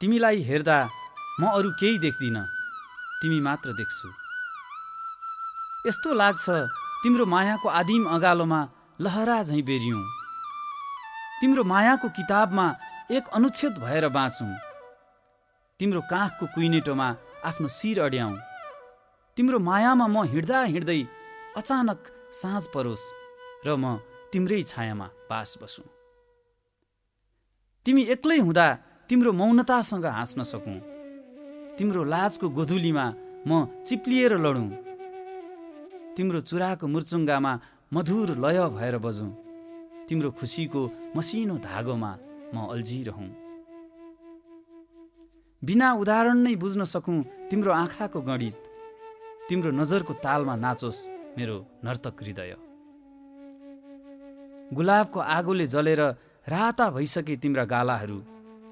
तिमीलाई हेर्दा म अरू केही देख्दिन, तिमी मात्र देख्छु। यस्तो लाग्छ तिम्रो मायाको आदिम अगालोमा लहरा झैँ बेरियौँ। तिम्रो मायाको किताबमा एक अनुच्छेद भएर बाँचौँ। तिम्रो काखको कुइनेटोमा आफ्नो शिर अड्याउँ। तिम्रो मायामा म हिँड्दा हिँड्दै अचानक साँझ परोस् र म तिम्रै छायामा पास बसुँ। तिमी एक्लै हुँदा तिम्रो मौनतासँग हाँस्न सकूँ। तिम्रो लाजको गोधुलीमा म चिप्लिएर लडौँ। तिम्रो चुराको मुर्चुङ्गामा मधुर लय भएर बजौँ। तिम्रो खुसीको मसिनो धागोमा म अल्झिरहँ। बिना उदाहरण नै बुझ्न सकूँ तिम्रो आँखाको गणित। तिम्रो नजरको तालमा नाचोस् मेरो नर्तक हृदय। गुलाबको आगोले जलेर राता भइसके तिम्रा गालाहरू।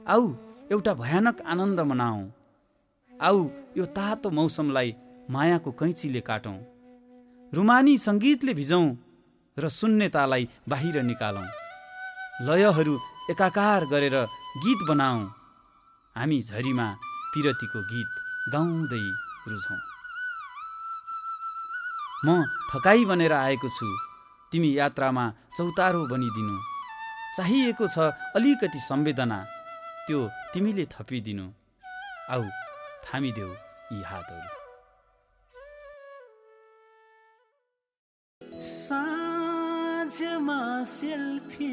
आऊ एउटा भयानक आनन्द मनाऊ। आऊ यो तातो मौसमलाई मायाको कैँचीले काटौँ। रुमानी सङ्गीतले भिजौँ र शून्यतालाई बाहिर निकालौँ। लयहरू एकाकार गरेर गीत बनाऊ। हामी झरीमा पिरतीको गीत गाउँदै रुझौँ। म थकाइ बनेर आएको छु, तिमी यात्रामा चौतारो बनिदिनु। चाहिएको छ अलिकति संवेदना, त्यो तिमीले थपिदिनु। आऊ थामिदेऊ यी हातहरू। साँझमा सेल्फी